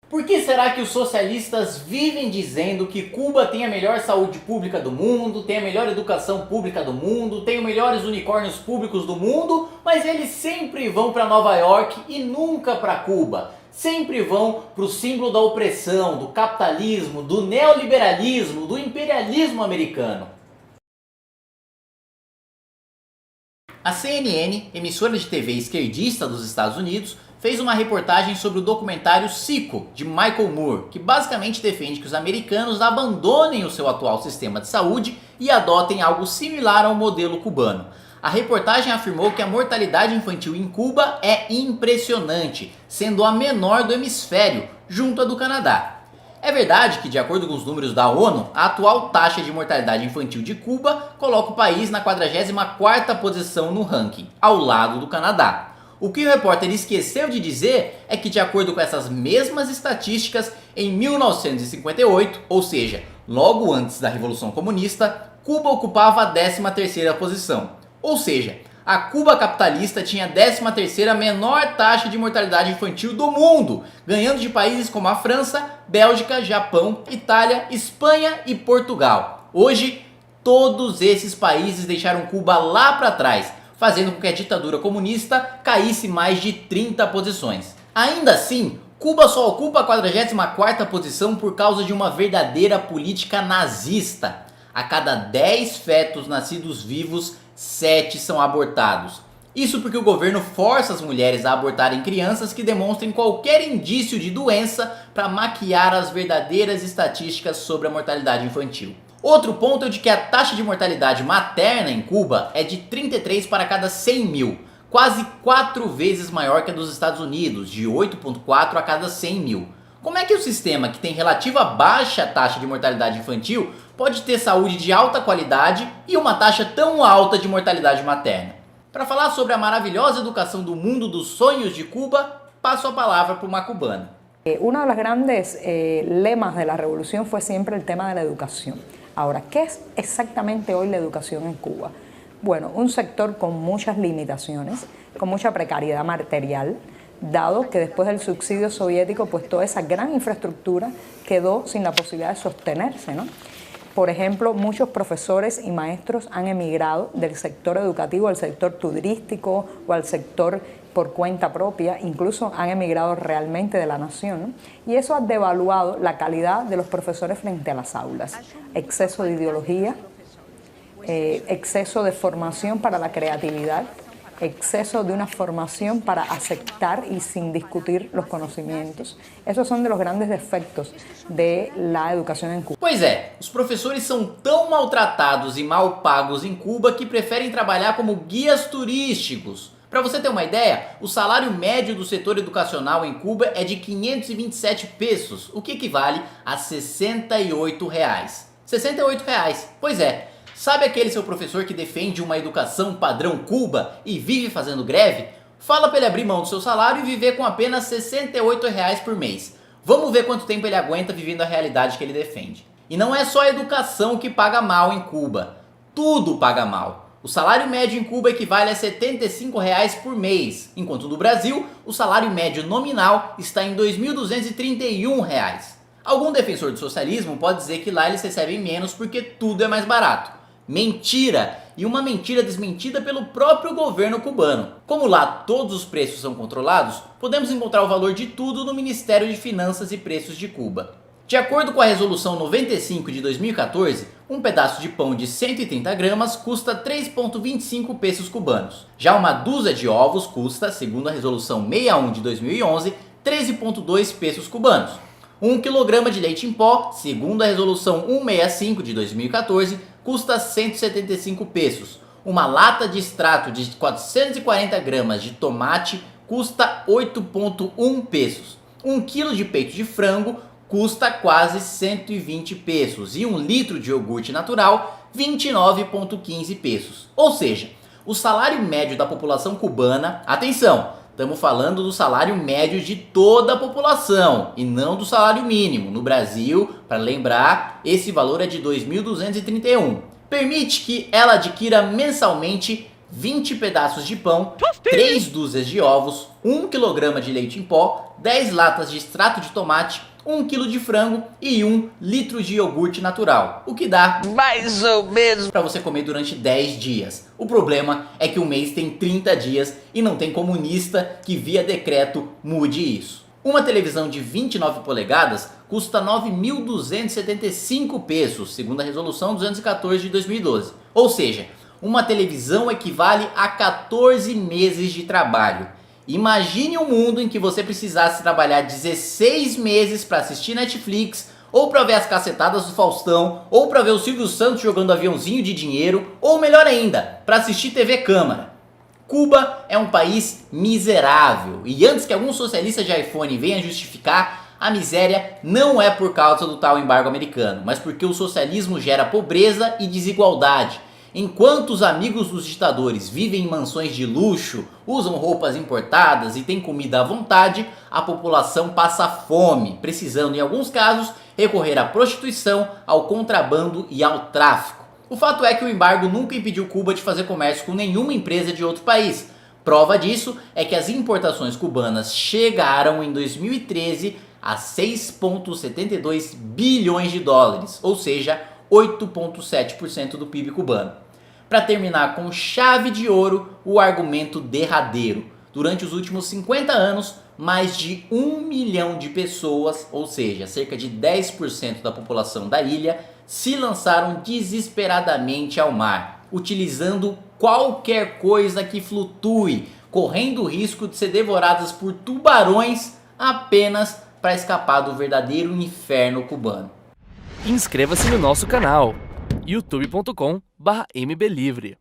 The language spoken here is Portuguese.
Por que será que os socialistas vivem dizendo que Cuba tem a melhor saúde pública do mundo, tem a melhor educação pública do mundo, tem os melhores unicórnios públicos do mundo, mas eles sempre vão para Nova York e nunca para Cuba? Sempre vão para o símbolo da opressão, do capitalismo, do neoliberalismo, do imperialismo americano. A CNN, emissora de TV esquerdista dos Estados Unidos, fez uma reportagem sobre o documentário Sicko, de Michael Moore, que basicamente defende que os americanos abandonem o seu atual sistema de saúde e adotem algo similar ao modelo cubano. A reportagem afirmou que a mortalidade infantil em Cuba é impressionante, sendo a menor do hemisfério, junto à do Canadá. É verdade que, de acordo com os números da ONU, a atual taxa de mortalidade infantil de Cuba coloca o país na 44ª posição no ranking, ao lado do Canadá. O que o repórter esqueceu de dizer é que, de acordo com essas mesmas estatísticas, em 1958, ou seja, logo antes da Revolução Comunista, Cuba ocupava a 13ª posição. Ou seja, a Cuba capitalista tinha a 13ª menor taxa de mortalidade infantil do mundo, ganhando de países como a França, Bélgica, Japão, Itália, Espanha e Portugal. Hoje, todos esses países deixaram Cuba lá para trás, fazendo com que a ditadura comunista caísse mais de 30 posições. Ainda assim, Cuba só ocupa a 44ª posição por causa de uma verdadeira política nazista. A cada 10 fetos nascidos vivos, 7 são abortados. Isso porque o governo força as mulheres a abortarem crianças que demonstrem qualquer indício de doença para maquiar as verdadeiras estatísticas sobre a mortalidade infantil. Outro ponto é de que a taxa de mortalidade materna em Cuba é de 33 para cada 100 mil, quase 4 vezes maior que a dos Estados Unidos, de 8,4 a cada 100 mil. Como é que o sistema que tem relativa baixa taxa de mortalidade infantil pode ter saúde de alta qualidade e uma taxa tão alta de mortalidade materna? Para falar sobre a maravilhosa educação do mundo dos sonhos de Cuba, passo a palavra para uma cubana. Uno de los grandes lemas de la revolución fue siempre el tema de la educación. Ahora, ¿qué es exactamente hoy la educación en Cuba? Bueno, un sector con muchas limitaciones, con mucha precariedad material, dado que después del subsidio soviético, pues toda esa gran infraestructura quedó sin la posibilidad de sostenerse, ¿no? Por ejemplo, muchos profesores y maestros han emigrado del sector educativo al sector turístico o al sector por cuenta propia, incluso han emigrado realmente de la nación, ¿no? Y eso ha devaluado la calidad de los profesores frente a las aulas. Exceso de ideología, exceso de formación para la creatividad, exceso de una formación para aceptar y sin discutir los conocimientos. Esos son de los grandes defectos de la educación en Cuba. Pois é, os professores são tão maltratados e mal pagos em Cuba que preferem trabalhar como guias turísticos. Para você ter uma ideia, o salário médio do setor educacional em Cuba é de 527 pesos, o que equivale a R$ 68. R$ 68, pois é. Sabe aquele seu professor que defende uma educação padrão Cuba e vive fazendo greve? Fala para ele abrir mão do seu salário e viver com apenas R$ 68 por mês. Vamos ver quanto tempo ele aguenta vivendo a realidade que ele defende. E não é só a educação que paga mal em Cuba. Tudo paga mal. O salário médio em Cuba equivale a R$ 75 por mês, enquanto no Brasil o salário médio nominal está em R$ 2.231. Algum defensor do socialismo pode dizer que lá eles recebem menos porque tudo é mais barato. Mentira! E uma mentira desmentida pelo próprio governo cubano. Como lá todos os preços são controlados, podemos encontrar o valor de tudo no Ministério de Finanças e Preços de Cuba. De acordo com a Resolução 95 de 2014, um pedaço de pão de 130 gramas custa 3,25 pesos cubanos. Já uma dúzia de ovos custa, segundo a Resolução 61 de 2011, 13,2 pesos cubanos. 1 kg de leite em pó, segundo a Resolução 165 de 2014, custa 175 pesos. Uma lata de extrato de 440 gramas de tomate custa 8,1 pesos. 1 kg de peito de frango custa quase 120 pesos. E 1 litro de iogurte natural, 29,15 pesos. Ou seja, o salário médio da população cubana, atenção, estamos falando do salário médio de toda a população e não do salário mínimo. No Brasil, para lembrar, esse valor é de 2.231. Permite que ela adquira mensalmente 20 pedaços de pão, 3 dúzias de ovos, 1 kg de leite em pó, 10 latas de extrato de tomate, 1 kg de frango e 1 litro de iogurte natural, o que dá mais ou menos para você comer durante 10 dias. O problema é que o mês tem 30 dias e não tem comunista que via decreto mude isso. Uma televisão de 29 polegadas custa 9.275 pesos, segundo a resolução 214 de 2012. Ou seja, uma televisão equivale a 14 meses de trabalho. Imagine um mundo em que você precisasse trabalhar 16 meses para assistir Netflix, ou para ver as cacetadas do Faustão, ou para ver o Silvio Santos jogando aviãozinho de dinheiro, ou melhor ainda, para assistir TV Câmara. Cuba é um país miserável, e antes que algum socialista de iPhone venha justificar, a miséria não é por causa do tal embargo americano, mas porque o socialismo gera pobreza e desigualdade. Enquanto os amigos dos ditadores vivem em mansões de luxo, usam roupas importadas e têm comida à vontade, a população passa fome, precisando em alguns casos recorrer à prostituição, ao contrabando e ao tráfico. O fato é que o embargo nunca impediu Cuba de fazer comércio com nenhuma empresa de outro país. Prova disso é que as importações cubanas chegaram em 2013 a 6,72 bilhões de dólares, ou seja, 8,7% do PIB cubano. Para terminar com chave de ouro, o argumento derradeiro. Durante os últimos 50 anos, mais de 1 milhão de pessoas, ou seja, cerca de 10% da população da ilha, se lançaram desesperadamente ao mar, utilizando qualquer coisa que flutue, correndo o risco de ser devoradas por tubarões apenas para escapar do verdadeiro inferno cubano. Inscreva-se no nosso canal youtube.com/mblivre.